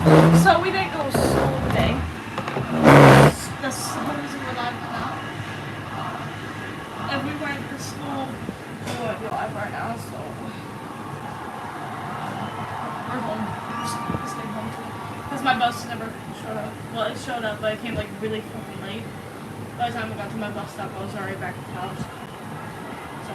So we didn't go to school today. The schools were live now. And we went to school. We won't be live right now, so we're home. We're staying home too. Because my bus never showed up. Well, it showed up, but it came like really fucking late. By the time I got to my bus stop, I was already back at the house. So.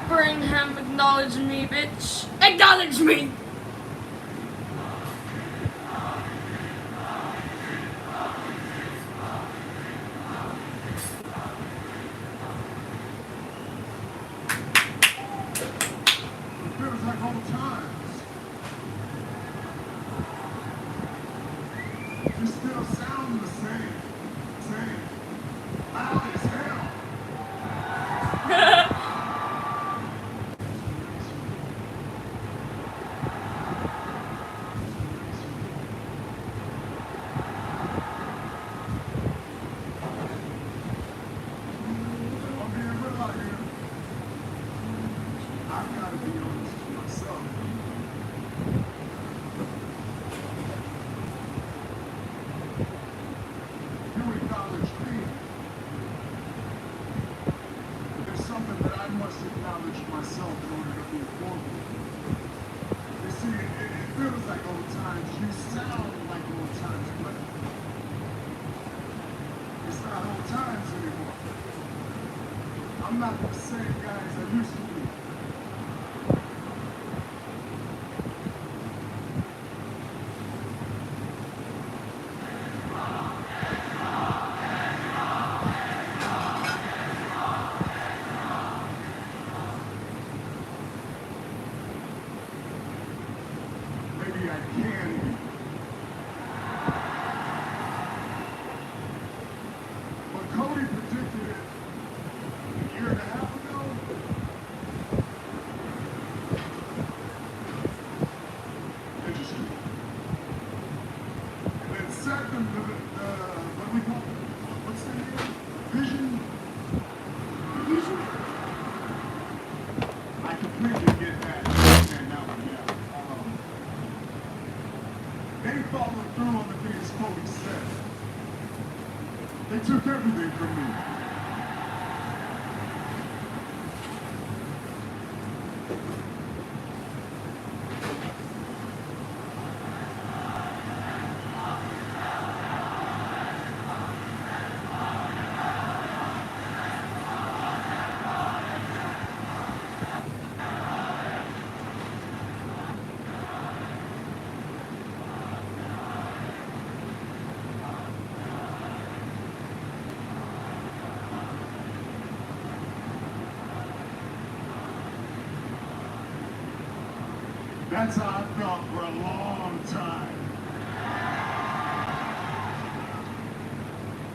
Birmingham, acknowledge me, bitch. Acknowledge me! It feels like old times. You still sound the same. Loud as hell. I've got to be honest with myself. You acknowledge me. There's something that I must acknowledge myself in order to move forward. You see, it feels like old times. You sound like old times, but it's not old times anymore. I'm not the same guy as I used to be. Maybe I can be. But Cody predicted it a year and a half ago. Interesting. And then second, what do we call it? What's the name? Vision? I completely get that. And now, yeah. They followed through on the things Kofi said. They took everything from me. That's how I felt for a long time.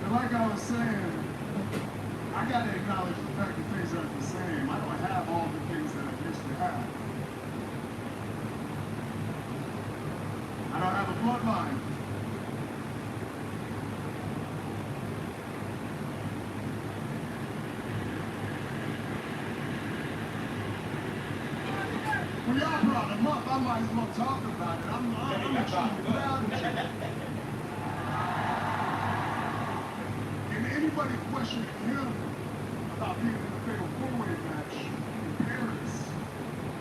And like I was saying, I gotta acknowledge the fact that things aren't the same. I don't have all the things that I used to have. I don't have a bloodline. When y'all brought him up, I might as well talk about it. I'm extremely proud of you. And anybody questioning him about being in the fatal four-way match in Paris,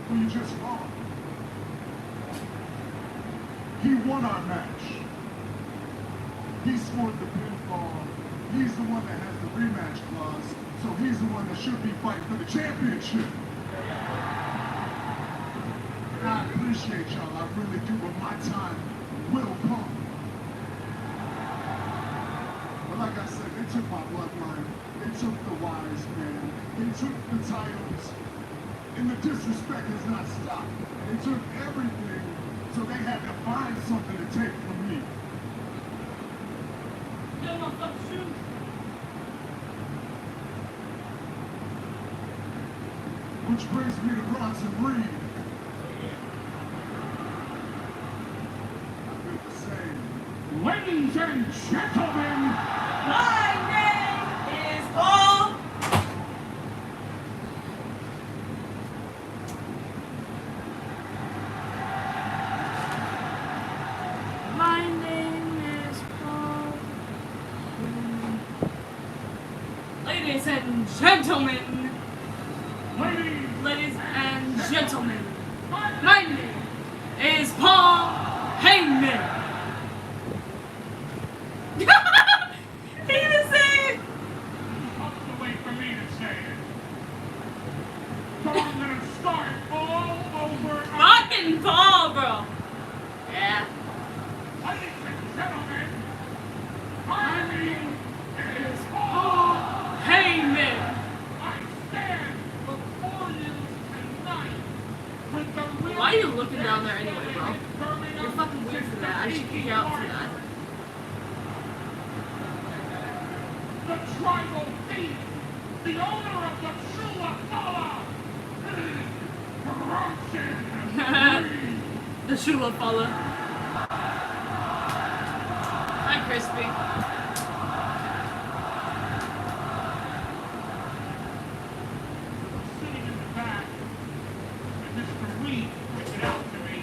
who you just fought, he won our match. He scored the pinfall. He's the one that has the rematch clause, so he's the one that should be fighting for the championship. I appreciate y'all, I really do, but my time will come. But like I said, they took my bloodline, they took the wise man, they took the titles, and the disrespect has not stopped. They took everything, so they had to find something to take from me. Which brings me to Bronson Reed. I feel the same. Ladies and gentlemen, My name is Paul. My name is Paul. Ladies and gentlemen. Ladies and gentlemen. My name is Paul Heyman. He didn't say it. That's the way for me to say it. So I'm gonna start all over again. Fucking Paul, bro. Yeah. Ladies and gentlemen, my name is Paul. Heyman. I stand before you tonight with the real. Why are you looking down there anyway, bro? You're fucking weird for that. I should kick you out for that. The tribal thief, the owner of the Shula Fala, Bronson. The Shula fella. Hi, Crispy. Sitting in the back, and Mr. Reed pointed out to me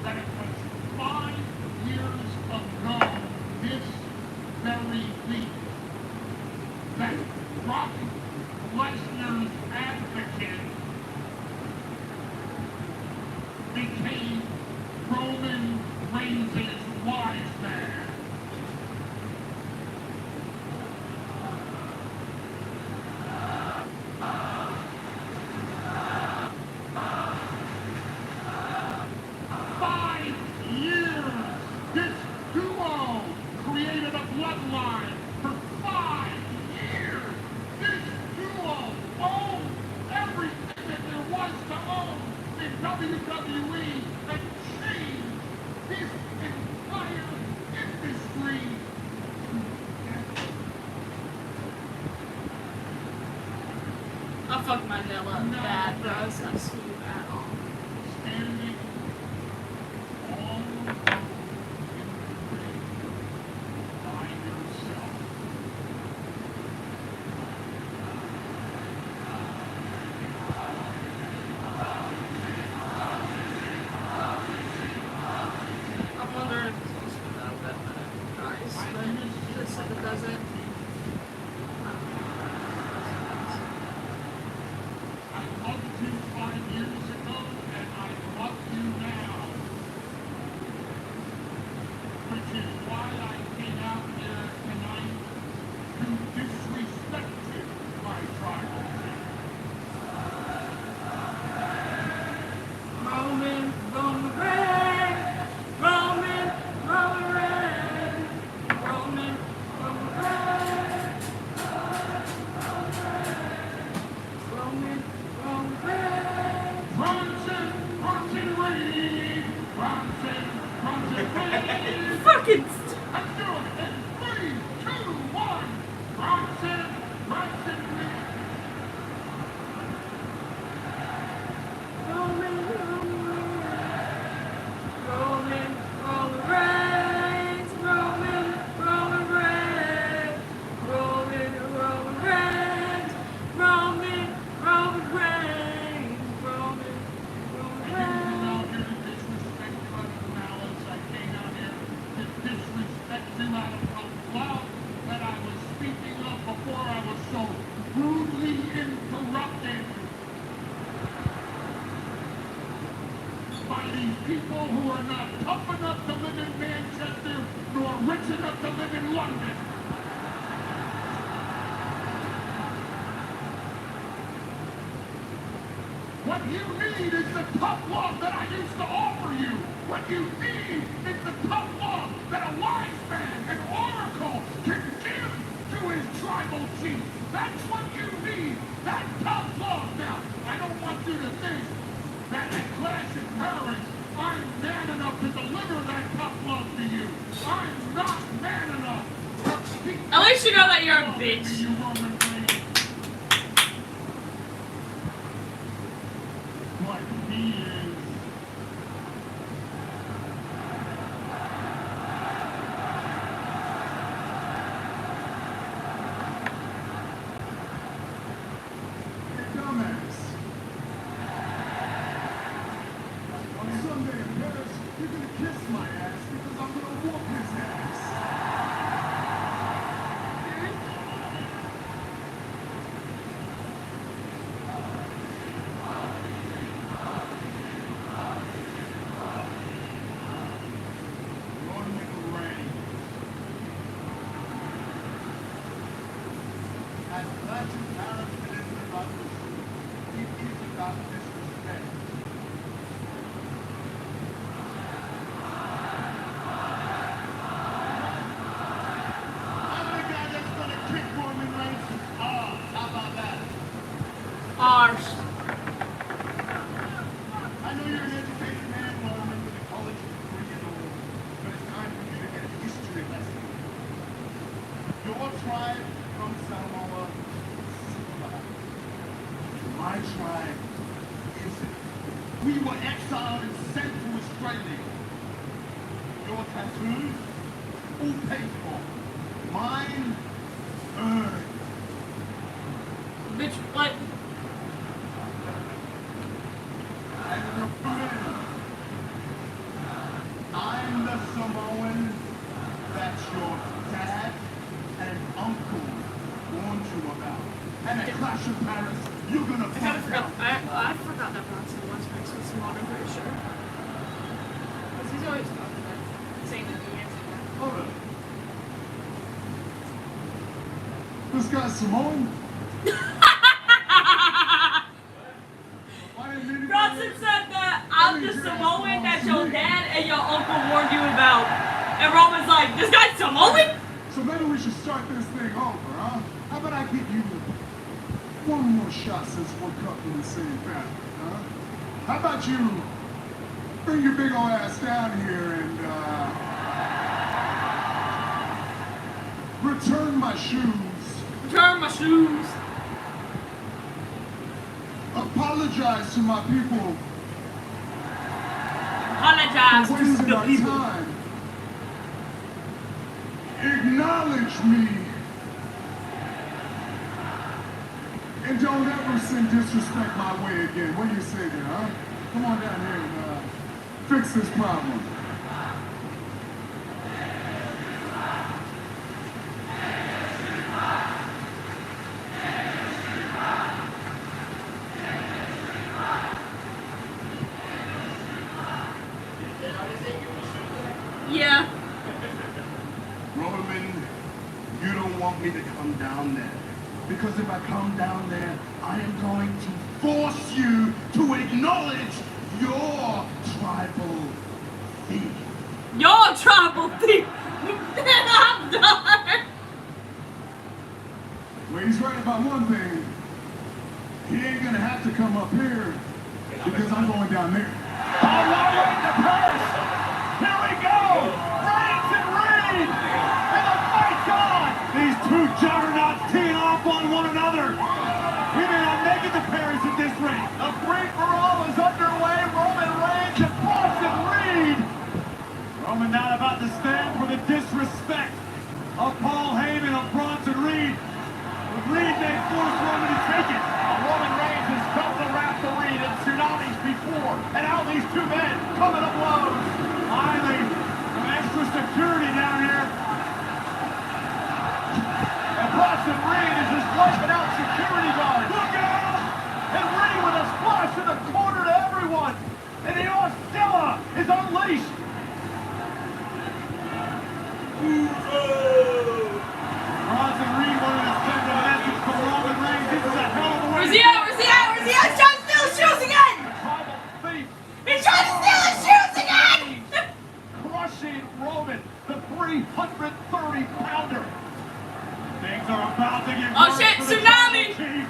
that it was 5 years ago this very week that Brock Lesnar's advocate became Roman Reigns' wise man. This duo created a bloodline for 5 years. This duo owned everything that there was to own in WWE and changed this entire industry. I fucked my nail up bad, bro. It's not smooth at all. Standing all alone in the ring by yourself. I'm wondering if it's supposed to be that bad, but nice. But this if it doesn't. I loved you 5 years ago, and I love you now. Which is why I came out here tonight to disrespect you, my tribal chief. Roman, Roman Reigns. Roman, Roman Reigns. Roman, Roman Reigns. Roman, Roman Reigns. Bronson Reed! Bronson Reed! Fucking. Let's do it in 3, 2, 1! Bronson Reed! Roman, Roman Reigns. Roman, Roman Reigns. Roman, Roman Reigns. Roman, Roman Reigns. Roman, Roman Reigns. Roman, Roman Reigns. I came out here to disrespect you out of the love that I was speaking of before I was so rudely interrupted by these people who are not tough enough to live in Manchester nor rich enough to live in London. What you need is the tough love that I used to offer you. What you need is the tough love that a wise man, an oracle, can give to his tribal chief. That's what you need, that tough love. Now, I don't want you to think that at Clash in Paris, I'm man enough to deliver that tough love to you. I'm not man enough to speak. At least you know that you're a bitch. You Roman Reigns. not too proud and it's about this. It is about disrespect. I'm the guy that's gonna kick Roman Reigns' ass. How about that? Arse. I know you're an educated man, Roman, with a college degree and all, but it's time for you to get a history lesson. Your tribe from Samoa is civilized. My tribe isn't. We were exiled and sent to Australia. Your tattoos, all paid for. Mine, earned. Bitch, what? And Roman, I'm the Samoan that your dad and uncle warned you about. And at Clash of Paris, you're gonna I find forgot. out. I forgot that Bronson was mixed with Simone, I'm pretty sure. Because he's always talking about saying that he is. Hold on. This guy's Samoan? Bronson said that I'm the Samoan that your dad and your uncle warned you about. And Roman's like, this guy's Samoan? So maybe we should start this thing over, huh? How about I give you one more shot since we're cut from the same family, huh? How about you bring your big old ass down here and, return my shoes. Return my shoes. Apologize to my people Apologize for to wasting the our people. time. Acknowledge me. And don't ever send disrespect my way again. What do you say there, huh? Come on down here and fix this problem. Yeah. Roman, you don't want me to come down there. Because if I come down there, I am going to force you to acknowledge your tribal thief. Your tribal thief. I'm done. Well, he's right about one thing. He ain't gonna have to come up here because I'm going down there. All right, the Paris. Here we go. Reigns and Reed. And the fight's on. These two juggernauts teeing off on one another. We may not make it to Paris in this ring. A free-for-all is underway. Roman Reigns and Bronson Reed. Roman not about to stand for the disrespect of Paul Heyman of Bronson Reed. But Reed may force Roman to take it. Roman Reigns has felt the wrath of Reed and tsunamis before. And now these two men coming up blows. Finally, some extra security down here. And Bronson Reed is just wiping out security guards. Look out! And Reed with a splash in the corner to everyone. And the Ostella is unleashed. Bronson Reed wanted to send a message from Roman Reigns. This is a hell of a way. Where's he at? Where's he at? Where's he at? He's trying to steal his shoes again. Tribal thief. He's trying to steal his shoes again. Crushing Roman, the 330-pounder. Things are about to get Oh, worse shit, for the tsunami. Tribal Chief.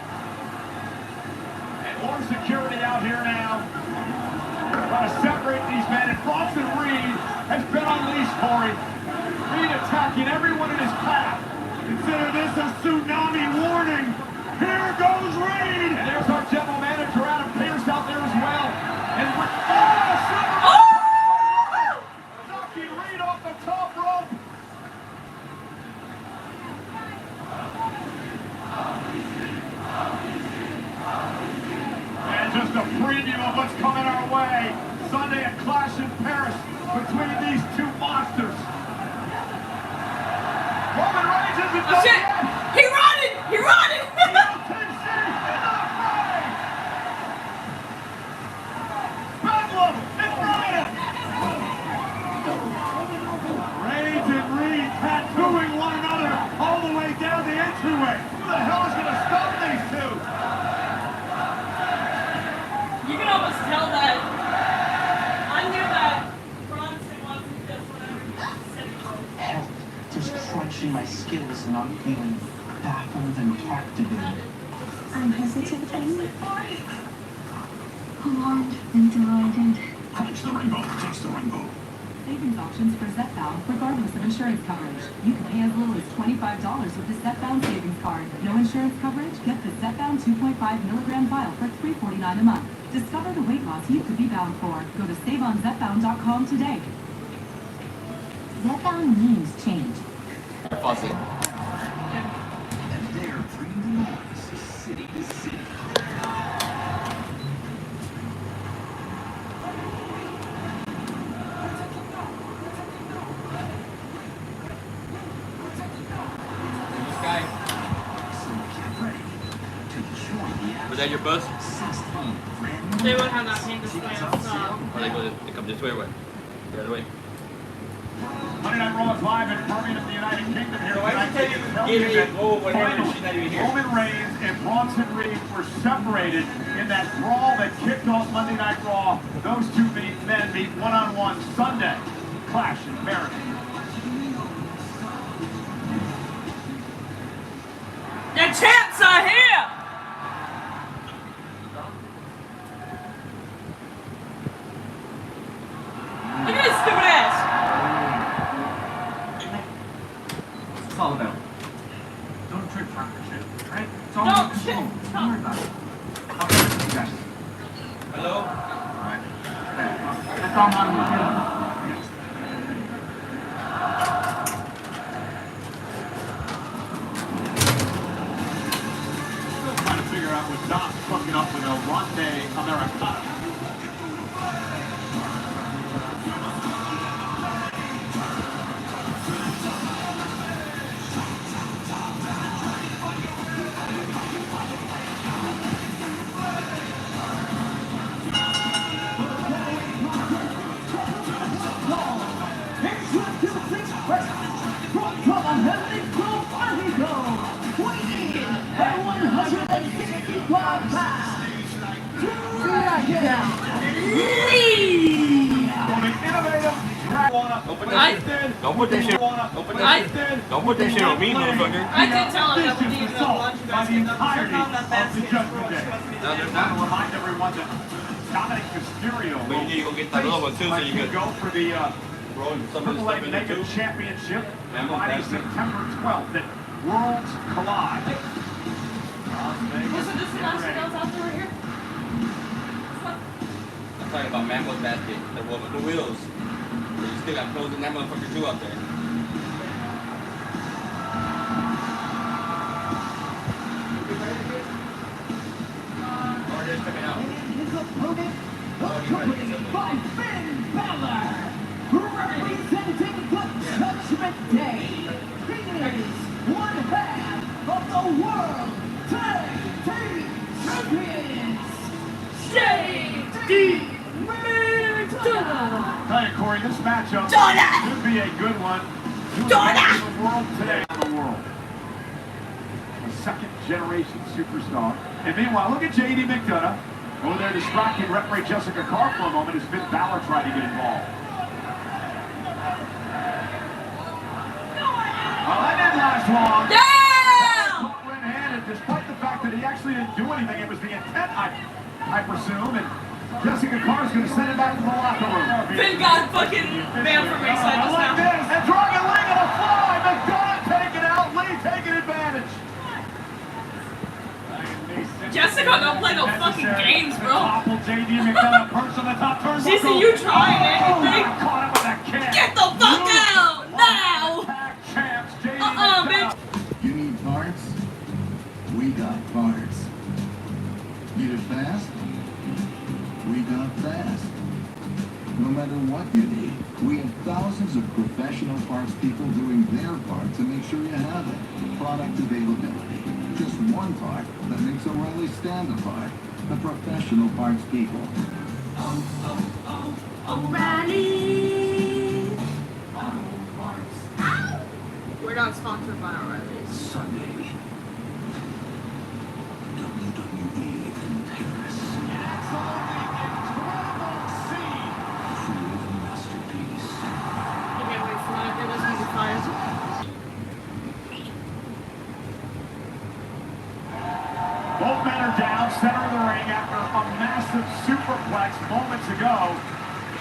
And more security out here now. Trying to separate these men. And Bronson Reed has been unleashed, Corey. Reed attacking everyone in his path. Consider this a tsunami warning. Here goes Reed. And there's our general manager, Adam Pierce, out there as well. And knocking Reed off the top rope. And just a preview of what's coming our way. Sunday, a clash in Paris between these two monsters. Roman Reigns isn't Oh done shit! yet. He running! He running! Bedlam and Brian. Reigns and Reed tattooing one another all the way down the entryway. Who the hell is going to stop I'm feeling baffled and captivated. I'm hesitating. Alarmed and delighted. Touch the rainbow. Touch the rainbow. Savings options for Zepbound, regardless of insurance coverage. You can pay as little as $25 with the Zepbound savings card. No insurance coverage? Get the Zepbound 2.5 milligram vial for $3.49 a month. Discover the weight loss you could be bound for. Go to saveonzepbound.com today. Zepbound means change. Fuzzy. And they're bringing the noise city to city. Was that your bus? They would have that paint display outside. Or they come this way or what? The other way? Monday Night Raw is live in Birmingham, the United Kingdom here tonight. Roman Reigns and Bronson were separated in that brawl that kicked off Monday Night Raw. Those two men meet one-on-one Sunday. Clash in Paris. The champs are here! Look at this stupid ass! What's this all about? Don't trip partnership, right? It's all Don't about trip. control. Don't worry about it. I'll get it, you guys. Hello? Alright. That's all I'm gonna do. Still trying to figure out what Doc's fucking up with El Grande Americana. Don't put that shit. Don't put that shit on me, motherfucker. I did tell him that we needed to Assault lunch you by guys the could check entirety on that of the basket. Judgment Day. No, there's I want to not. remind everyone that Dominic Mysterio But you need to go get that other one too, so you can go for the roll some of this Triple stuff A in there Mega too. Championship Yeah, I'm Friday, on that. September 12th at Worlds Collide. Las Vegas, Listen, this is the last get one that was out there right here. I'm talking about Mammo's basket, the one with the wheels. You still got clothes in that motherfucker too out there. Or just coming out. His opponent, accompanied by Finn Balor, representing the Judgment Day. He is one half of the World Tag Team Champions, JD McDonagh. Tell you, Corey, this matchup Donut! should be a good one. Donut! The world today in the world. A second-generation superstar. And meanwhile, look at JD McDonagh over there distracting referee Jessica Carr for a moment as Finn Balor tried to get involved. Well, that didn't last long. Damn! Caught red-handed, despite the fact that he actually didn't do anything. It was the intent, I presume. And Jessica Carr's going to send it back to the locker room. Finn got fucking man from ringside I just like now. this. And dragging Lee on the fly. McDonagh taking out. Lee taking advantage. Jessica don't play no fucking games, bro. Topple JD McDonagh perched on the top turnbuckle. She see you trying anything. Caught him with a kick. Get the fuck out now! Tag champs, JD bitch. McDonagh. You need parts? We got parts. Need it fast? We got fast. No matter what you need, we have thousands of professional parts people doing their part to make sure you have it. Product availability. Just one part that makes O'Reilly stand apart. The professional parts people. O'Reilly. We're not sponsored by O'Reilly. Sunday. WWE in Paris. Creative masterpiece. I can't wait for that. It was gonna be fire. Both men are down, center of the ring after a massive superplex moments ago.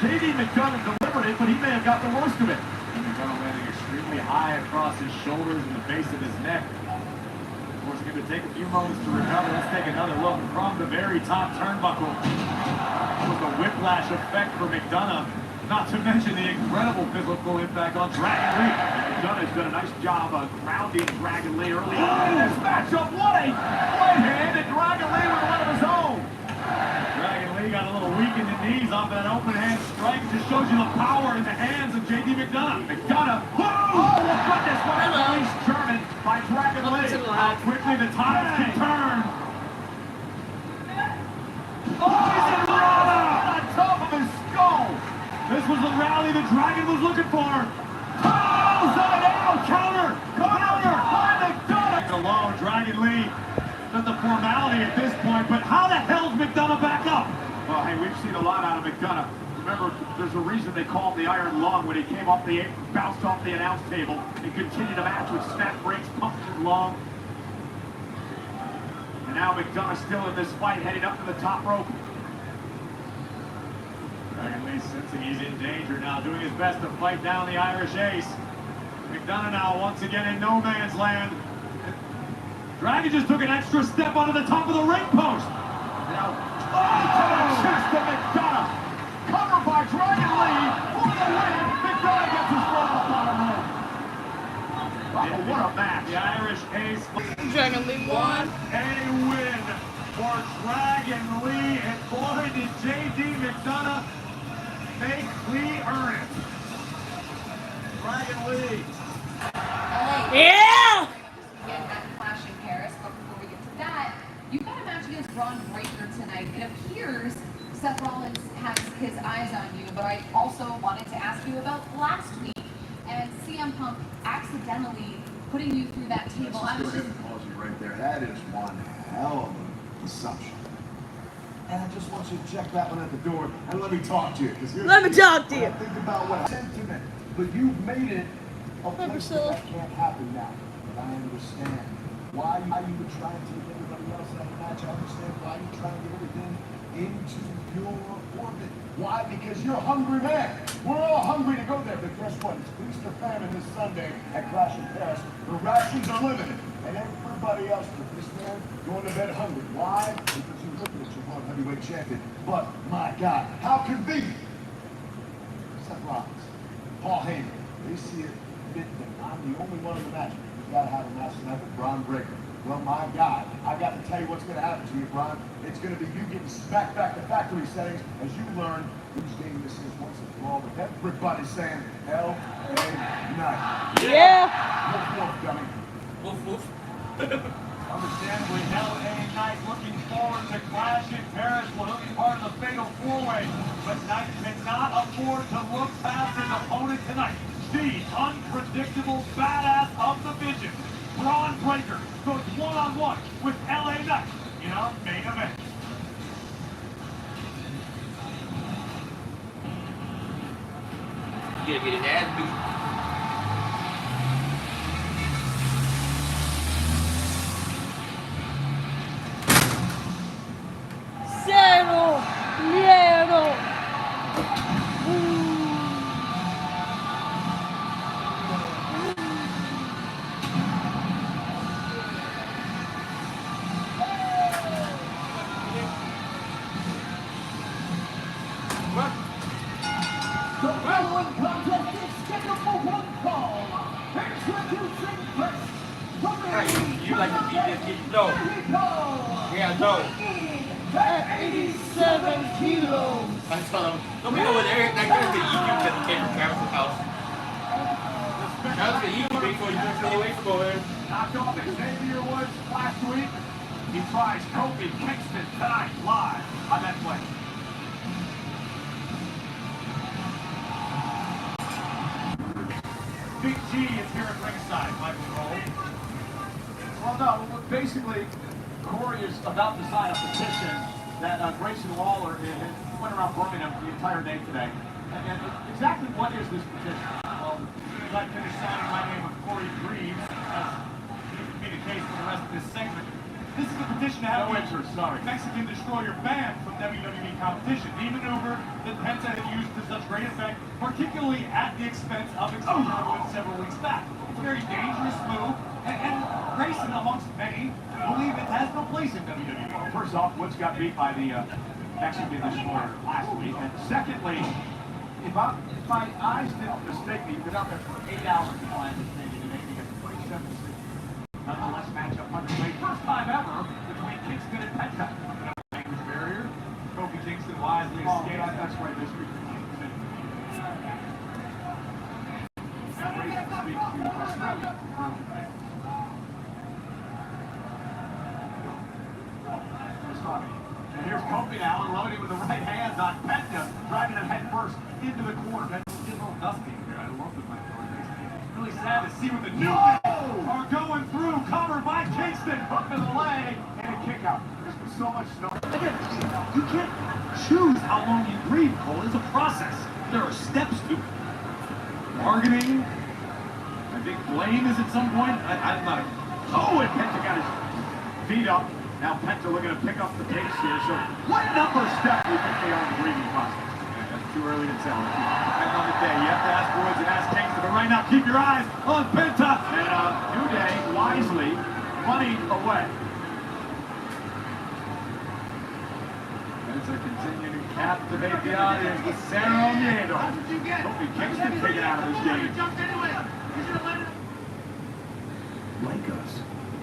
JD McDonagh delivered it, but he may have got the worst of it. And McDonagh landing extremely high across his shoulders and the base of his neck. Of course, it's going to take a few moments to recover. Let's take another look from the very top turnbuckle. That was the whiplash effect for McDonagh. Not to mention the incredible physical impact on Dragon Lee. McDonagh has done a nice job of grounding Dragon Lee early on in this matchup. What a right hand, and Dragon Lee with one of his own. Dragon Lee got a little weak in the knees off that open hand strike. Just shows you the power in the hands of JD McDonagh. McDonagh, oh goodness, what a release German by Dragon Lee. How quickly the tides can turn. Oh, he's in on top of his skull. This was the rally the Dragon was looking for. Oh, down, counter by McDonagh. Alone, Dragon Lee. Not the formality at this point, but how the hell's McDonagh back up? Well, hey, we've seen a lot out of McDonagh. Remember, there's a reason they call him the Iron Lung. When he came off the apron, bounced off the announce table, and continued to match with snap breaks, punctured long. And now McDonagh still in this fight, heading up to the top rope. Dragon Lee sensing he's in danger now, doing his best to fight down the Irish Ace. McDonagh now once again in no man's land. Dragon just took an extra step onto the top of the ring post. Now, to the chest of McDonagh. Covered by Dragon Lee for the win. McDonagh gets his foot up on him. Oh, what a match. The Irish Ace. Dragon Lee won. A win for Dragon Lee. And boy, did JD McDonagh make Lee earn it. Dragon Lee. Yeah! Again, back to Clash in Paris, but before we get to that, you've got a match against Braun Breaker tonight. It appears Seth Rollins has his eyes on you, but I also wanted to ask you about last week and CM Punk accidentally putting you through that table. Let's just go ahead and pause you right there. That is one hell of an assumption. And I just want you to check that one at the door and let me talk to you. Let me talk to you. Think about what sentiment, but you've made it a place that can't happen now. But I understand why you would try and take everybody else out of the match. I understand why you try and get everything into your orbit. Why? Because you're a hungry man. We're all hungry to go there. But guess what? It's feast or famine this Sunday at Clash in Paris. The rations are limited. And everybody else but this man going to bed hungry. Why? Because you're looking at your world heavyweight champion. But my God, how convenient. Seth Rollins, Paul Heyman, they see it fit that I'm the only one in the match. You've got to have a match tonight with Braun Breaker. Well, my God, I got to tell you what's going to happen to you, Braun. It's going to be you getting smacked back to factory settings as you learn whose game this is once and for all. But everybody's saying L.A. Knight. Yeah! Woof, woof, dummy. Woof, woof. Understandably, L.A. Knight looking forward to Clash in Paris. Will he be part of the fatal four-way? But Knight cannot afford to look past his opponent tonight. The unpredictable badass of the vision, Braun Breaker, goes one-on-one with L.A. Knight in our main event. You gotta get his ass beat. Zero! Zero! The following contest is scheduled for one fall. Introducing first, Hey, you like to beat this kid? No. Yeah, no. at 87 kilos. I tell him, don't be over there. That guy's gonna eat you because he came from Travis's house. Travis gonna eat you before you stay away from over there. Knocked off Xavier Woods last week. He tries Kofi Kingston tonight live on Netflix. Big G is here at ringside, Michael Cole. Well, no, basically, Corey is about to sign a petition that Grayson Waller went around Birmingham the entire day today. And exactly what is this petition? Well, as soon as I finish signing my name with Corey Greaves, as seems to be the case for the rest of this segment, This is a petition to have no interest, sorry. Mexican destroyer banned from WWE competition. The maneuver that Penta had used to such great effect, particularly at the expense of Xavier Woods several weeks back. It's a very dangerous move, and Grayson, amongst many, believe it has no place in WWE. Well, first off, Woods got beat by the Mexican destroyer last week, and secondly, if my eyes didn't mistake me, you've been out there for 8 hours to find this thing, and you're making it 27-6. Nonetheless, matchup underway. First time ever between Kingston and Penta. Language barrier. Kofi Kingston wisely escaped. That's right, this week. And here's Kofi now unloading with the right hands on Penta, driving him head first into the corner. That's a little dusty here. I love the fight. It's really sad to see what the new are going through. Covered by Kingston. Hook to the leg and a kick out. There's been so much snow. Again, you can't choose how long you breathe, Cole. It's a process. There are steps to it. Bargaining. I think blame is at some point. I'm not. Oh, and Penta got his feet up. Now Penta looking to pick up the pace here. So what number step do you think they are in the breathing process? That's too early to tell. Depends on the day. You have to ask Woods and ask Kingston. But right now, keep your eyes on Penta. And New Day wisely running away. As they continue to captivate the audience with Cerrone. Kofi Kingston taken out of this game. Like us,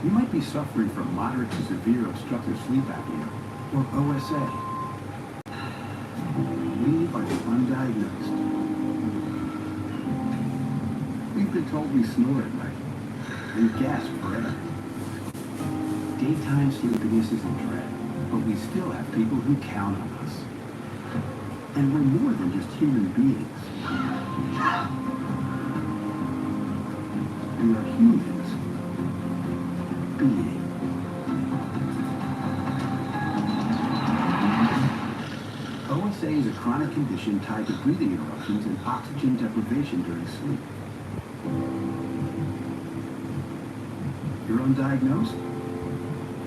you might be suffering from moderate to severe obstructive sleep apnea, or OSA. We are the undiagnosed. We've been told we snore at night and gasp for air. Daytime sleepiness is a dread, but we still have people who count on us. And we're more than just human beings. We are humans being. OSA is a chronic condition tied to breathing interruptions and oxygen deprivation during sleep. You're undiagnosed?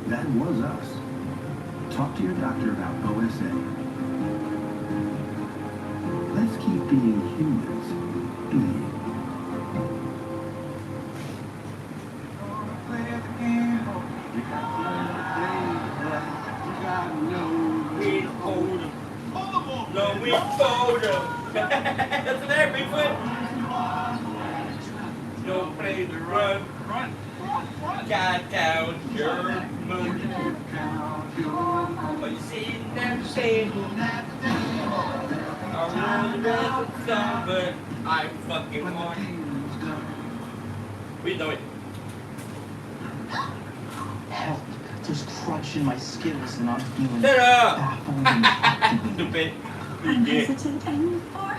That was us. Talk to your doctor about OSA. Let's keep being humans being. No, we told him. That's there, Bigfoot. No place to run. Run. Got down your moon. But you see, never say I really love the song, but I fucking want it. We know it. Help. Just crushing my skills and I'm feeling Shut up! baffled. Stupid. I'm Yeah. hesitant anymore.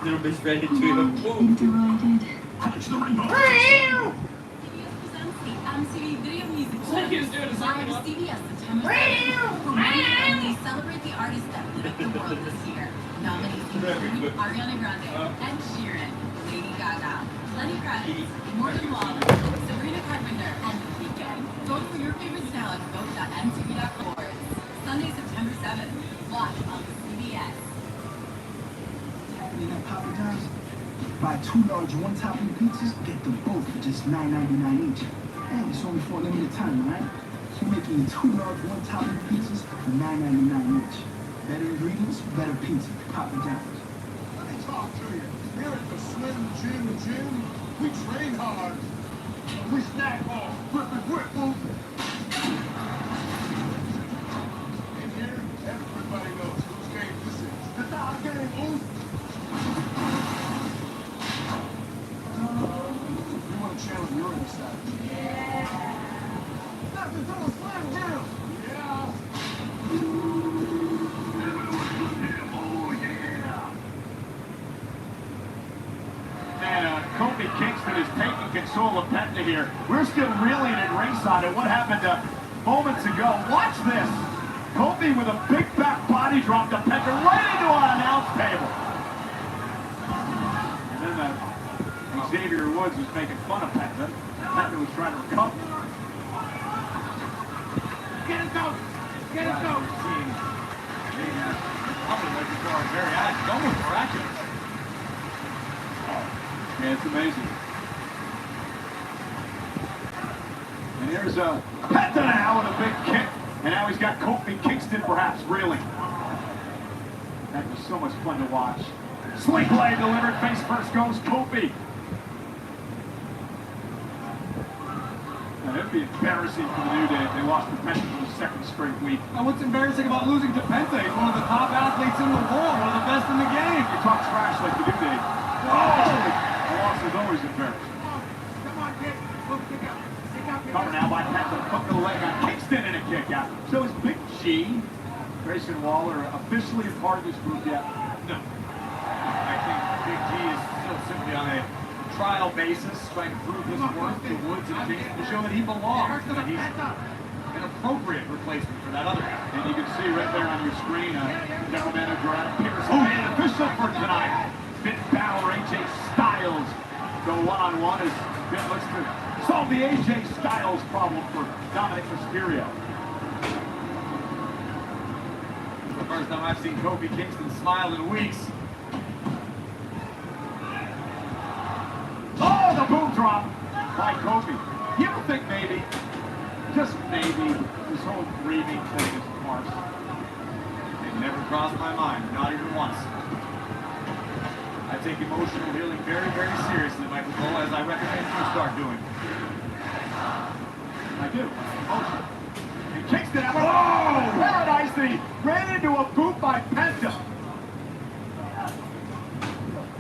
Little bit ready to I'm derided. Punch the rainbow. presents the MTV Video Music like he was doing a Live song. CBS September 7th. For one year only, celebrate the artists that lit up the world this year. Nominees include Ariana Grande, Ed Sheeran, Lady Gaga, Lenny Kravitz, Morgan Wallen, Sabrina Carpenter, and The Weeknd. Vote for your favorites now at vote.mtv.org. Sunday, September 7th. Watch on CBS. You got Papa John's? Buy 2 large one-topping pizzas, get them both for just $9.99 each. And it's only for a limited time, right? So making 2 large one-topping pizzas for $9.99 each. Better ingredients, better pizza. Papa John's. Let me talk to you. Here at the Slim Gym, we train hard. We snack hard. Grip, move. In here, everybody knows whose game this is. It's our game, move. You want to challenge your own side? Yeah. That's the total slam down. Yeah. And Kofi Kingston is taking control of Penta here. We're still reeling at ringside at what happened moments ago. Watch this. Kofi with a big back body drop to Penta right into our announce table. And then Xavier Woods was making fun of Penta. Penta was trying to recover. Get his goat! Get his goat! It's almost miraculous. Yeah, it's amazing. And here's Penta now with a big kick. And now he's got Kofi Kingston perhaps reeling. That was so much fun to watch. Sling blade delivered, face first goes Kofi. And it'd be embarrassing for the New Day if they lost to Penta for the second straight week. Now what's embarrassing about losing to Penta? He's one of the top athletes in the world, one of the best in the game. You talk trash like the New Day. Oh! The loss is always embarrassing. Come on, kid. Move, kick out. Kick out, kick Cover out. now by Penta, hook to the leg on Kingston and a kick out. So is Big G, Grayson Waller, officially a part of this group yet? No. I think Big G is still simply on a trial basis, trying to prove his worth to Woods and Kingston to show that he belongs, and that he's an appropriate replacement for that other guy. And you can see right there on your screen, general manager Adam Peterson, and official for tonight. Finn Balor, AJ Styles go one-on-one as Finn looks to solve the AJ Styles problem for Dominic Mysterio. The first time I've seen Kofi Kingston smile in weeks. Oh, the boom drop by Kofi. You don't think maybe, just maybe, this whole grieving thing is a farce? It never crossed my mind, not even once. I take emotional healing very, very seriously, Michael Cole, as I recommend you start doing. I do. Emotional. And Kingston, oh! Paradise, and he ran into a boot by Penta.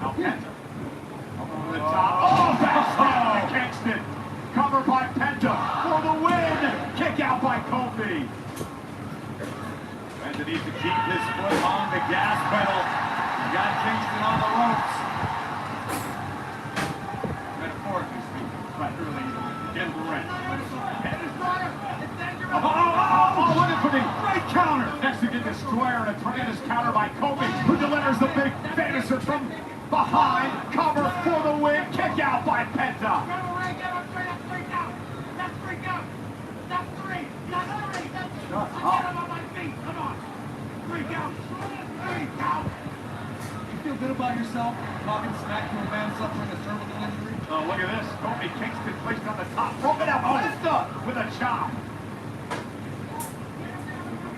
Now Penta. Over the top. Oh, backstab to Kingston. Cover by Penta for the win. Kick out by Kofi. Penta needs to keep his foot on the gas pedal. Got Kingston on the ropes. Metaphorically speaking, but really in the ring. Oh, looking for the great counter. Next to get Destroyer and a tremendous counter by Kofi, who delivers the big finisher from behind. Cover for the win. Kick out by Penta. That's three count. That's three count. That's three. That's three. Shut Get up. him on my feet. Come on. Three count. Three count. You feel good about yourself talking smack to a man suffering a cervical injury? Oh, look at this. Kofi Kingston placed on the top rope and a Penta with a chop.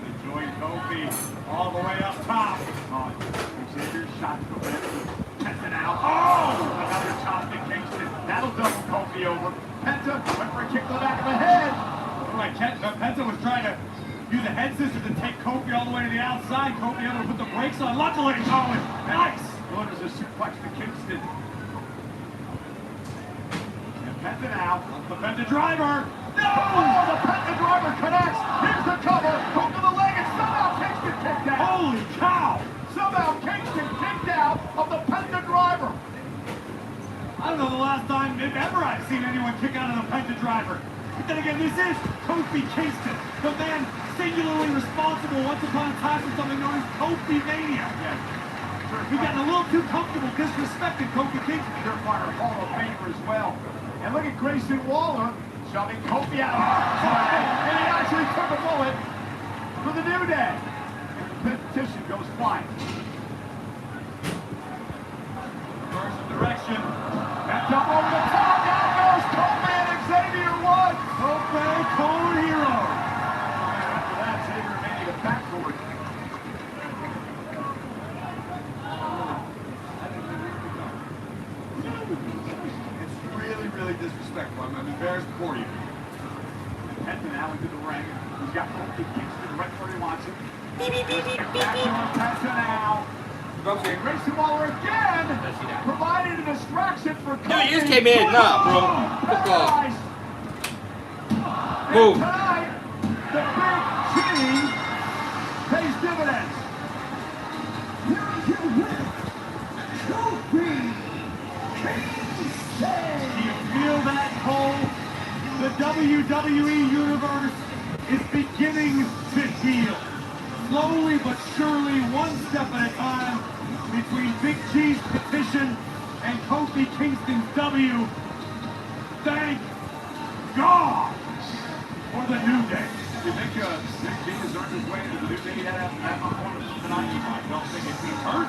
Enjoying Kofi all the way up top. Oh, Xavier's shot to the Penta now. Oh! Another chop to Kingston. That'll double Kofi over. Penta went for a kick to the back of the head. Right, Penta was trying to use a head scissors to take Kofi all the way to the outside. Kofi able to put the brakes on. Luckily, oh, and nice! Delivers a suplex to Kingston. And Penta now. The Penta driver. No! Oh, the Penta driver connects. Here's the cover. Hook to the leg, and somehow Kingston kicked out. Holy cow! Somehow Kingston kicked out of the Penta driver. I don't know the last time, if ever, I've seen anyone kick out of the Penta driver. But then again, this is Kofi Kingston, the man singularly responsible once upon a time for something known as Kofi Mania. We've gotten a little too comfortable disrespecting Kofi Kingston. Surefire Hall of Famer as well. And look at Grayson Waller shoving Kofi out of the way. And he actually took a bullet for the New Day. And the petition goes flying. Reverse of direction. That's up over the top. Down goes Kofi and Xavier Woods. Kofi, Cone Hero. And after that, Xavier made it backboard. It's really, really disrespectful. I'm embarrassed for you. Penta now into the ring. He's got Kofi Kingston right where he wants him. Back on Penta now. And Grayson Waller again provided a distraction for Kofi. Dude, you just came in, nah, bro. Fuck off. Nice. Move. And tonight, the Big G pays dividends. Do you feel that, Cole? The WWE Universe is beginning to heal. Slowly but surely, one step at a time, between Big G's petition and Kofi Kingston's W. Thank God for the New Day. you think Big D has earned his way into the new day at performance tonight? I don't think it's been hurt.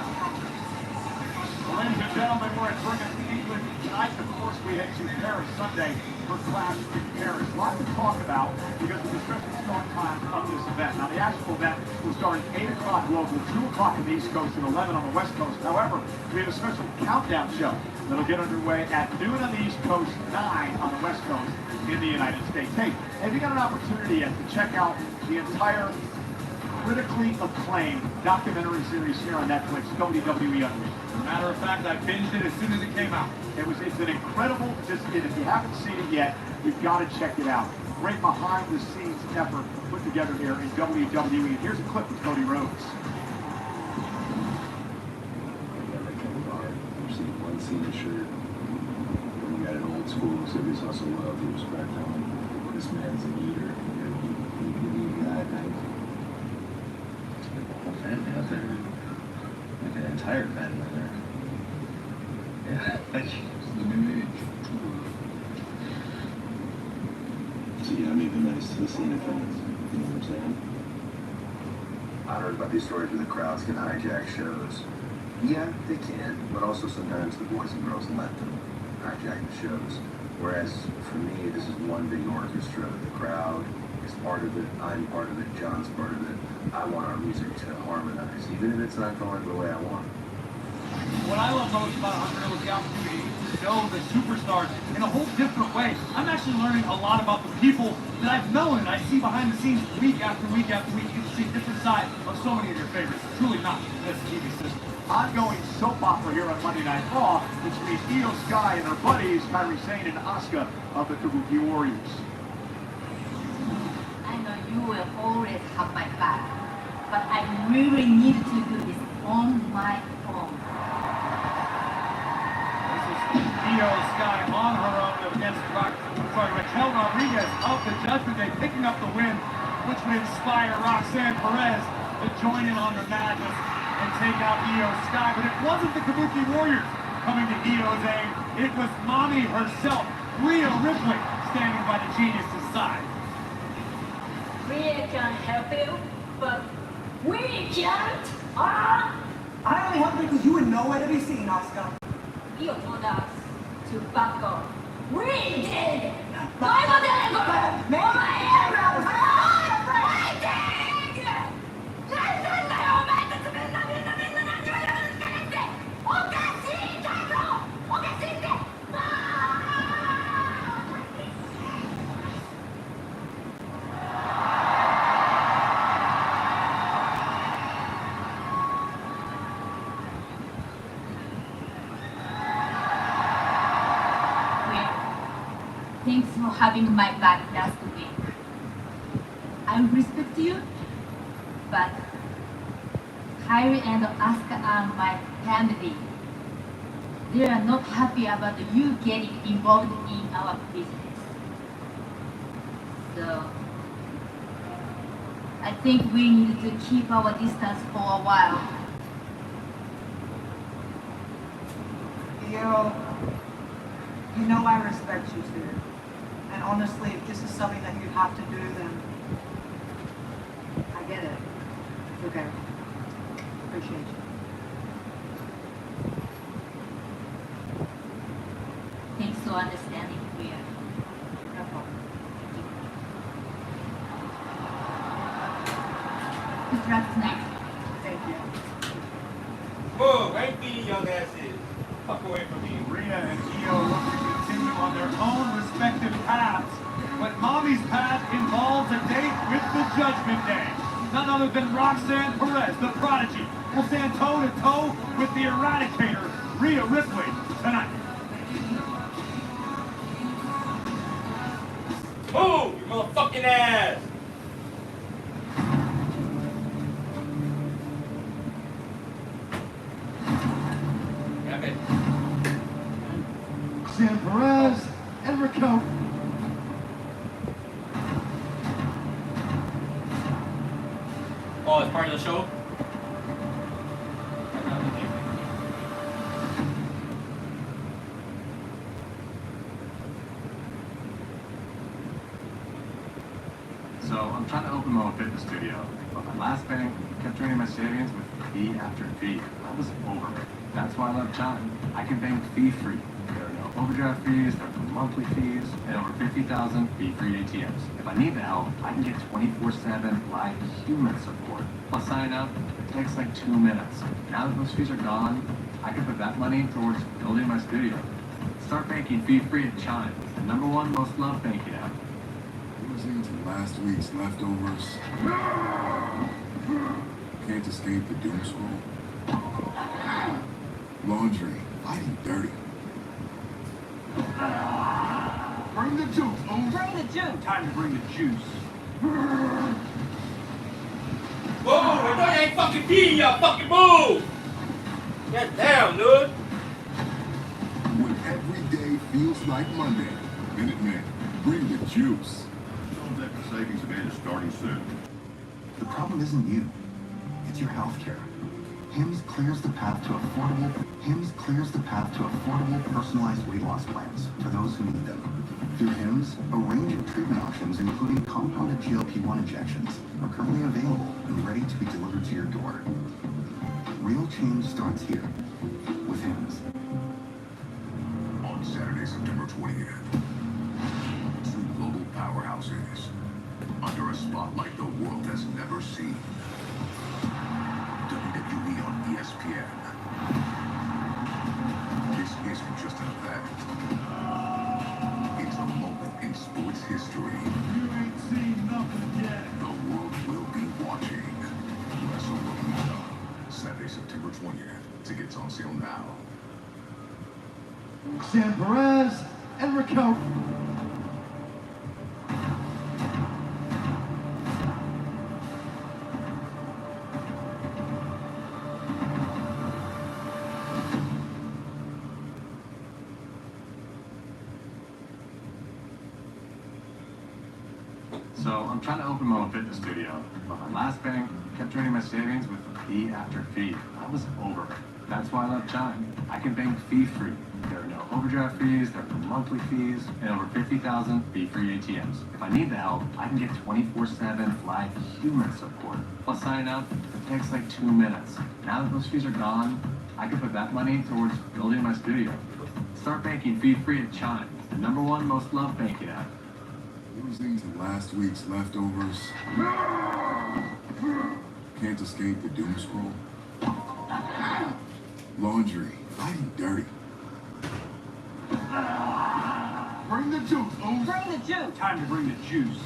Well, ladies and gentlemen, we're at Brigham, England tonight. Of course, we head to Paris Sunday for Clash in Paris. A lot to talk about because of the special start time of this event. Now, the actual event will start at 8 o'clock local, 2 o'clock on the East Coast, and 11 on the West Coast. However, we have a special countdown show that'll get underway at noon on the East Coast, 9 on the West Coast in the United States. Hey, have you got an opportunity yet to check out the entire critically acclaimed documentary series here on Netflix, WWE Unleashed? As a matter of fact, I binged it as soon as it came out. It's an incredible, if you haven't seen it yet, you've got to check it out. Great behind-the-scenes effort put together here in WWE. And here's a clip of Cody Rhodes. One Cena shirt. We got an old school service hustle loyalty respect on. This man's an eater. He can eat that night. Whole family out there. Like an entire family there. Yeah, It's the new age. See, I'm even nice to the Cena fans. You know what I'm saying? I heard about these stories where the crowds can hijack shows. Yeah, they can, but also sometimes the boys and girls let them hijack the shows. Whereas for me, this is one big orchestra. The crowd is part of it. I'm part of it. John's part of it. I want our music to harmonize, even if it's not going the way I want. What I love most about Hunter is the opportunity to know the superstars in a whole different way. I'm actually learning a lot about the people that I've known and I see behind the scenes week after week after week. You can see a different side of so many of your favorites. Truly not this TV system. Ongoing soap opera here on Monday Night Raw between Io Sky and her buddies, Kairi Sane and Asuka of the Kabuki Warriors. I know you will always have my back, but I really need to do this on my own. Io Sky on her own against Raquel Rodriguez of the Judgment Day, picking up the win, which would inspire Roxanne Perez to join in on the madness and take out Io Sky. But it wasn't the Kabuki Warriors coming to Io's aid. It was Mommy herself, Rhea Ripley, standing by the genius's side. We can help you, but we can't. I only help you because you were nowhere to be seen, Oscar. You told us to back off. We did. Thanks for having my back last week. I respect you, but Kairi and Asuka are my family. They are not happy about you getting involved in our business. So, I think we need to keep our distance for a while. You know I respect you, too. And honestly, if this is something that you have to do, then I get it. It's okay. Appreciate you. Thanks for understanding, Rhea. No problem. Good luck tonight. Thank you. Whoa, right the young asses. Fuck away from me. Rhea and Io look to continue on their own respective paths, but Mommy's path involves a date with the Judgment Day. None other than Roxanne Perez, the prodigy, will stand toe-to-toe with the Eradicator, Rhea Ripley, tonight. Move, you motherfucking ass! Grab it. Roxanne Perez and Raquel. Oh, it's part of the show? So I'm trying to open my own fitness studio, but my last bank kept draining my savings with fee after fee. I was over it. That's why I love Chime. I can bank fee-free. There are no overdraft fees, there are no monthly fees, and over 50,000 fee-free ATMs. If I need the help, I can get 24/7 live human support. Plus sign up, it takes like 2 minutes. Now that those fees are gone, I can put that money towards building my studio. Start banking fee-free at Chime, the #1 most loved banking app. Listening to last week's leftovers. Can't escape the doom scroll. Laundry, fighting dirty. Bring the juice, Bring the juice. Time to bring the juice. Whoa, I know you ain't fucking peeing, y'all fucking move! Get down, dude! When every day feels like Monday, Minutemen, bring the juice. Jones Extra Savings Event is starting soon. The problem isn't you. It's your health care. HIMSS clears the path to affordable personalized weight loss plans for those who need them. Through HIMSS, a range of treatment options, including compounded GLP-1 injections, are currently available and ready to be delivered to your door. Real change starts here with HIMSS. On Saturday, September 20th, two global powerhouses under a spotlight the world has never seen. WWE on ESPN. This isn't just an event. It's a moment in sports history. You ain't seen nothing yet. The world will be watching WrestleMania. Saturday, September 20th. Tickets on sale now. Sam Perez and Raquel. So I'm trying to open my own fitness studio, but my last bank kept draining my savings with fee after fee. I was over it. That's why I love Chime. I can bank fee-free. There are no overdraft fees, there are no monthly fees, and over 50,000 fee-free ATMs. If I need the help, I can get 24/7 live human support. Plus sign up, it takes like 2 minutes. Now that those fees are gone, I can put that money towards building my studio. Start banking fee-free at Chime, the #1 most loved banking app. Losing to last week's leftovers. Can't escape the doom scroll. Laundry, fighting dirty. Bring the juice, Bring the juice. Time to bring the juice.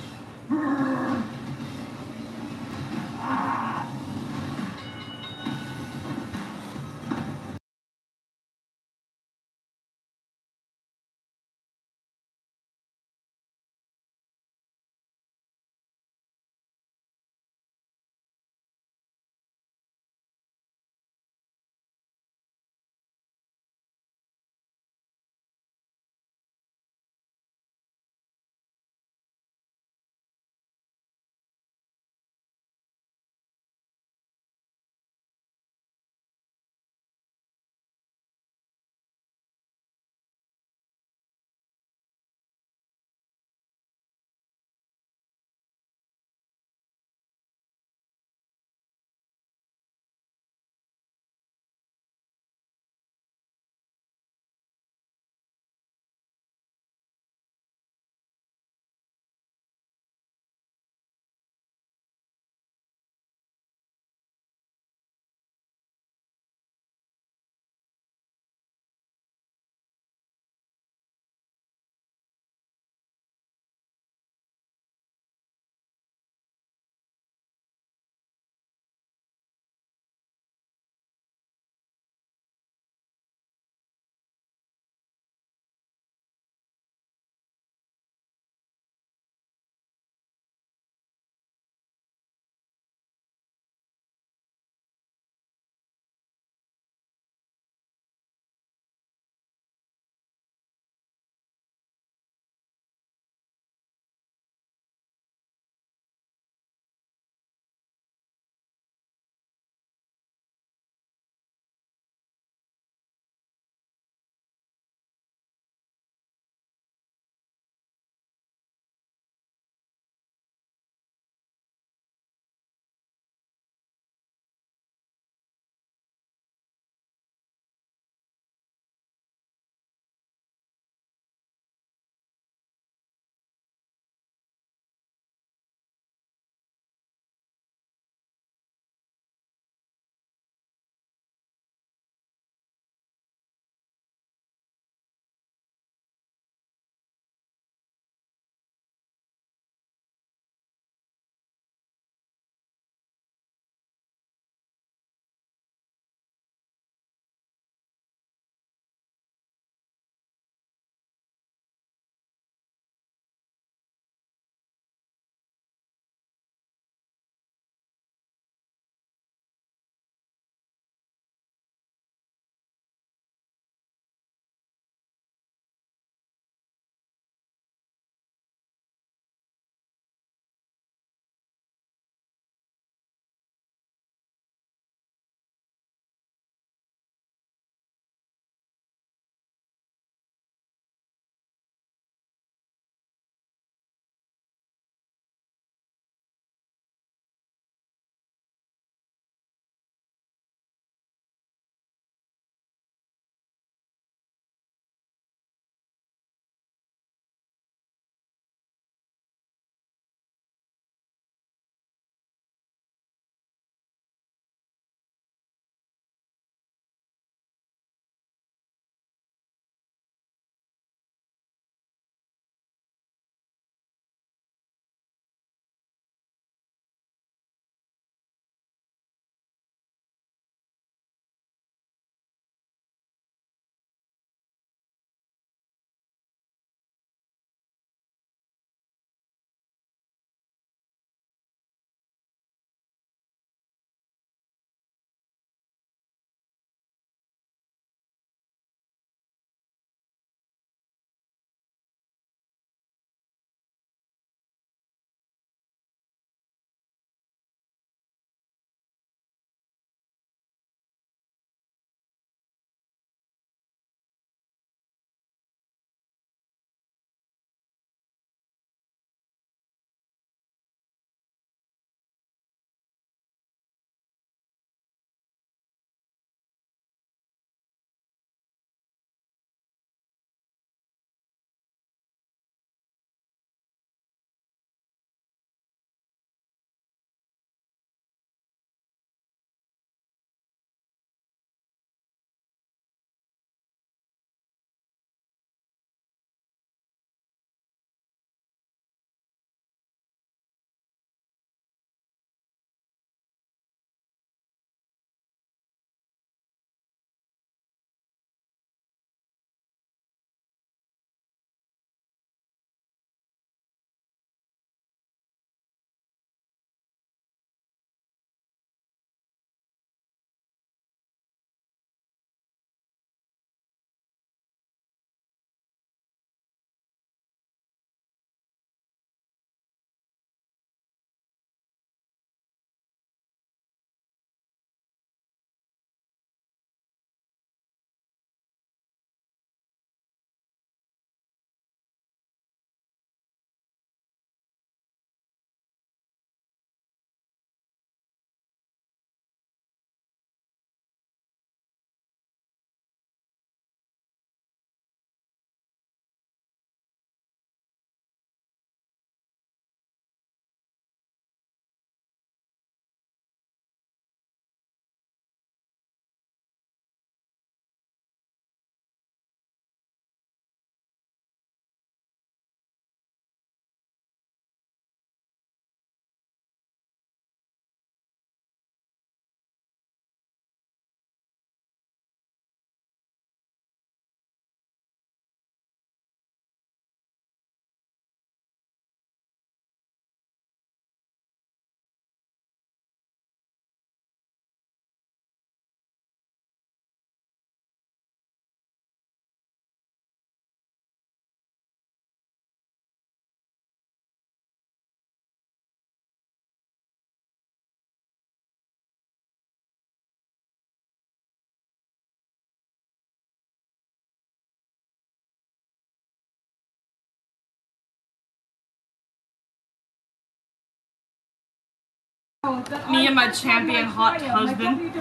Me and my champion hot husband. And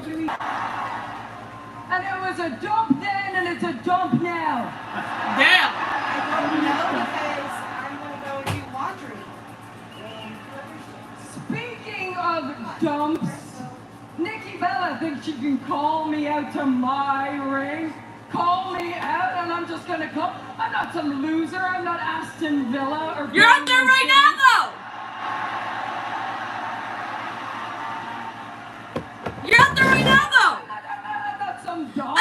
it was a dump then, and it's a dump now. Damn. I don't know because I'm gonna go do laundry. Speaking of dumps, Nikki Bella thinks she can call me out to my ring. Call me out, and I'm just gonna come. I'm not some loser. I'm not Aston Villa or. You're out there right now, though. You're out there right now, though. I'm not some dog.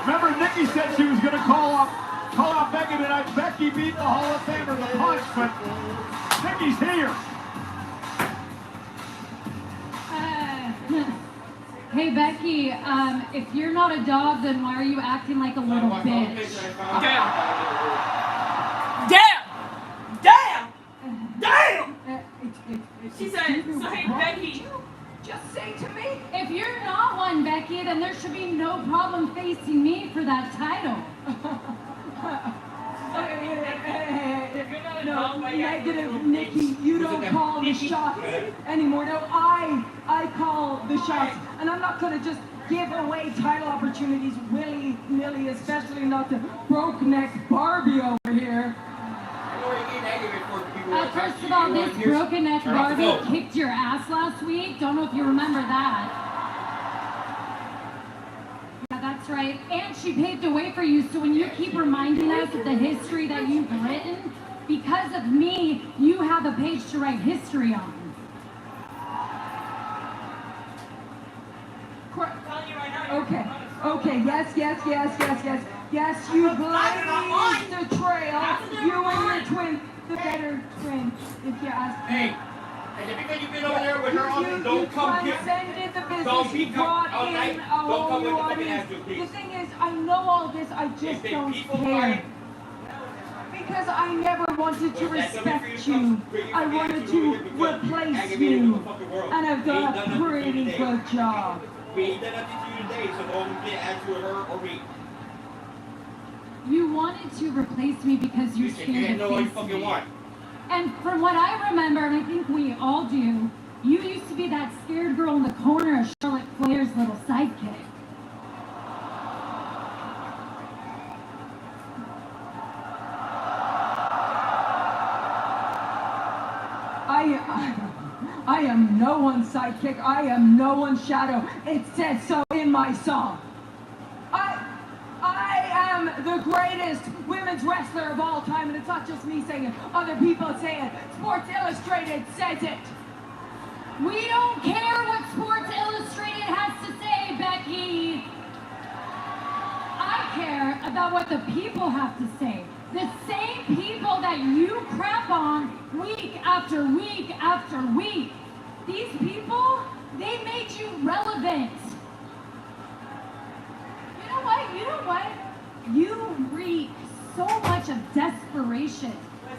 Remember, Nikki said she was going to call out Becky tonight. Becky beat the Hall of Famer, the punch, but Nikki's here. Hey Becky, if you're not a dog, then why are you acting like a little bitch? Damn! She said, so hey Becky. Just say to me, if you're not one, Becky, then there should be no problem facing me for that title. No, negative, Nikki. You don't call the shots anymore. No, I call the shots. And I'm not going to just give away title opportunities willy-nilly, especially not to broke-neck Barbie over here. First of all, this broken neck Barbie kicked your ass last week. Don't know if you remember that. Yeah, that's right. And she paved the way for you, so when you keep reminding us of the history that you've written, because of me, you have a page to write history on. Okay, yes, you blazed the trail. You and your twin, the better twin, if you ask me. Hey, and because you've been over there with her, don't come here. Transcended the business. Don't be brought all in night. a Don't whole come with new the fucking audience. attitude, please. The thing is, I know all this, I just don't care. Because I never wanted to respect you. I wanted to replace you. And I've done a pretty good job. We ain't done nothing to you today, so don't get at you or her or me. You wanted to replace me because you're scared You to know what you face fucking me. want. And from what I remember, and I think we all do, you used to be that scared girl in the corner of Charlotte Flair's little sidekick. I am no one's sidekick. I am no one's shadow. It says so in my song. I am the greatest women's wrestler of all time, and it's not just me saying it. Other people say it. Sports Illustrated says it. We don't care what Sports Illustrated has to say, Becky. I care about what the people have to say. The same people that you crap on week after week after week. These people, they made you relevant. You know what? You reek so much of desperation.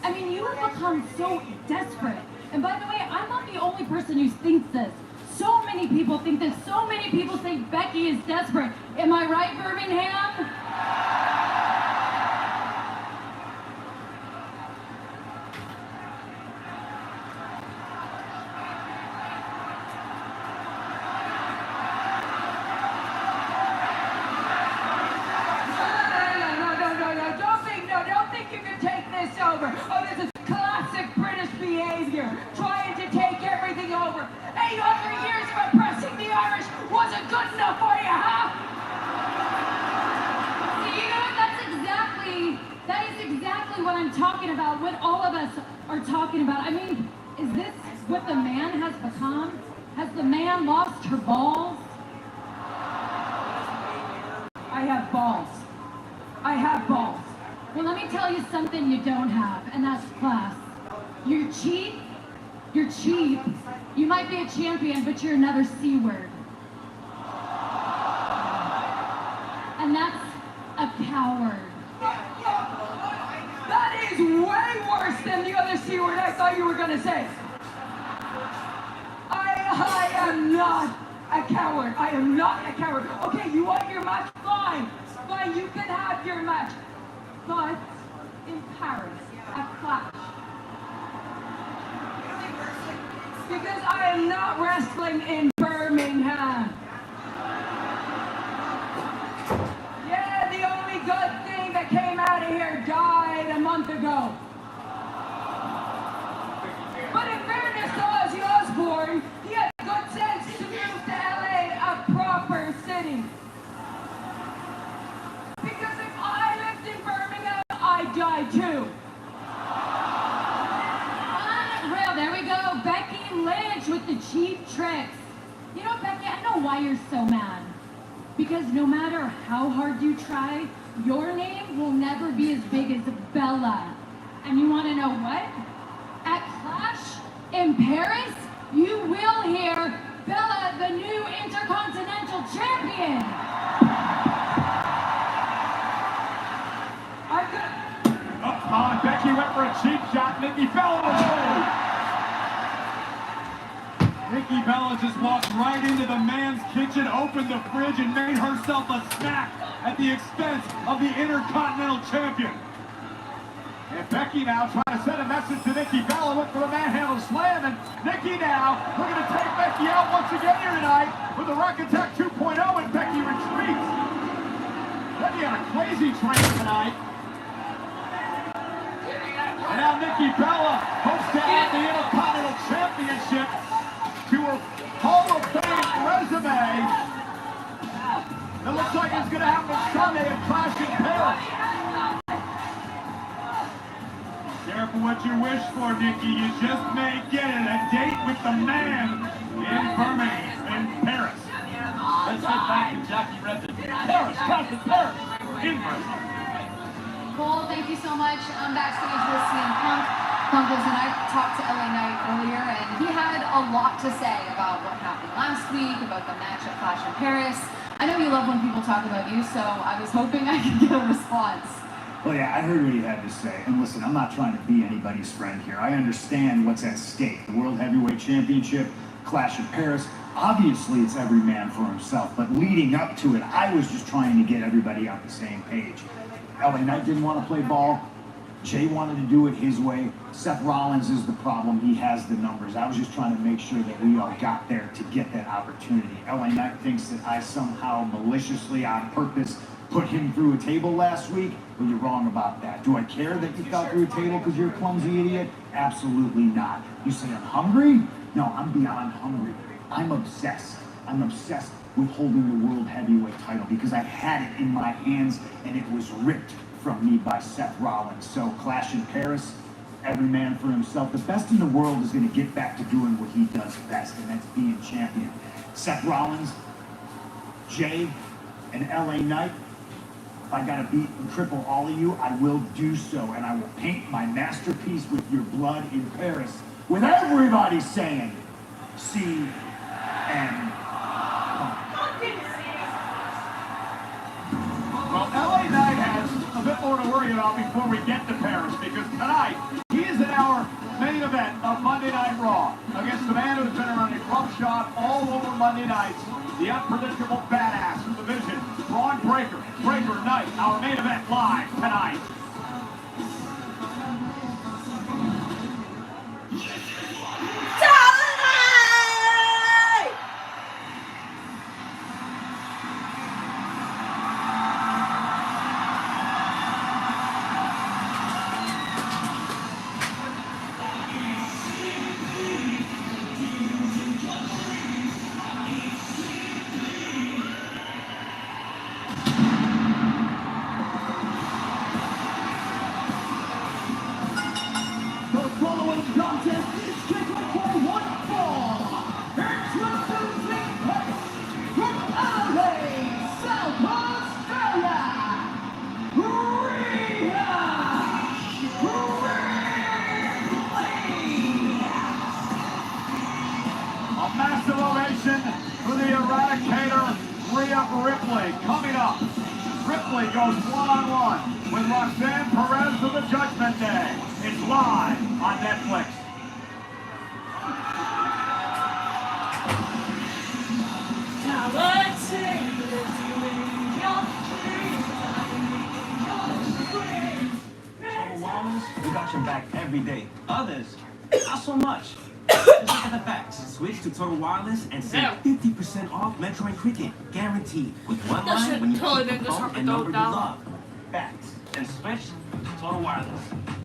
I mean, you have become so desperate. And by the way, I'm not the only person who thinks this. So many people think this. So many people think Becky is desperate. Am I right, Birmingham? Over. Oh, this is classic British behavior, trying to take everything over. 800 years of oppressing the Irish wasn't good enough for you, huh? See, you know what? That is exactly what I'm talking about, what all of us are talking about. I mean, is this what the man has become? Has the man lost her balls? I have balls. I have balls. Well, let me tell you something you don't have, and that's class. You're cheap. You're cheap. You might be a champion, but you're another C word. And that's a coward. That is way worse than the other C word I thought you were going to say. I am not a coward. I am not a coward. Okay, you want your match? Fine. Fine, you can have your match. but in Paris at Clash. Because I am not wrestling in Birmingham. Yeah, the only good thing that came out of here died a month ago. But in fairness to Ozzy Osbourne, he had the good sense to move to LA, a proper city. Because if I lived in Birmingham, I'd die too. Unreal, there we go. Becky Lynch with the cheap tricks. You know, Becky, I know why you're so mad. Because no matter how hard you try, your name will never be as big as Bella. And you want to know what? At Clash in Paris, you will hear Bella, the new Intercontinental Champion. Becky went for a cheap shot. Nikki Bella. Nikki Bella just walked right into the man's kitchen, opened the fridge, and made herself a snack at the expense of the Intercontinental Champion. And Becky now trying to send a message to Nikki Bella, went for a manhandle slam, and Nikki now looking to take Becky out once again here tonight with the Rock Attack 2.0, and Becky retreats. Becky on a crazy train tonight. And now Nikki Bella hopes to add the Intercontinental Championship to her Hall of Fame resume. It looks like it's going to happen Sunday at Clash in Paris. Careful what you wish for, Nikki. You just may get it. A date with the man in Birmingham, in Paris. Let's get back to Jackie Redden. Paris, Clash in Paris, in Paris. Cole, thank you so much. I'm backstage with CM Punk. Punk and I talked to LA Knight earlier, and he had a lot to say about what happened last week, about the match at Clash in Paris. I know you love when people talk about you, so I was hoping I could get a response. Well, yeah, I heard what he had to say. And listen, I'm not trying to be anybody's friend here. I understand what's at stake. The World Heavyweight Championship, Clash in Paris. Obviously, it's every man for himself. But leading up to it, I was just trying to get everybody on the same page. LA Knight didn't want to play ball. Jay wanted to do it his way. Seth Rollins is the problem. He has the numbers. I was just trying to make sure that we all got there to get that opportunity. LA Knight thinks that I somehow maliciously, on purpose, put him through a table last week. Well, you're wrong about that. Do I care that you fell through a table because you're a clumsy idiot? Absolutely not. You say I'm hungry? No, I'm beyond hungry. I'm obsessed. I'm obsessed with holding the World Heavyweight title because I had it in my hands and it was ripped from me by Seth Rollins. So Clash in Paris, every man for himself. The best in the world is going to get back to doing what he does best, and that's being champion. Seth Rollins, Jay, and LA Knight, if I gotta beat and cripple all of you, I will do so, and I will paint my masterpiece with your blood in Paris, with everybody saying, CM Well, LA Knight has a bit more to worry about before we get to Paris, because tonight, he is in our main event of Monday Night Raw against the man who's been around a club shot all over Monday nights, the unpredictable badass from the Vision, Braun Breaker. Breaker Knight, our main event live tonight. Coming up, Ripley goes one-on-one with Roxanne Perez for the Judgment Day. It's live on Netflix. watch them back every day. Others, not so much. Just look at the facts. Switch to Total Wireless and save 50% off Metro and Cricket. Guaranteed. With one line when you keep the phone and number you love. Facts. And switch to Total Wireless.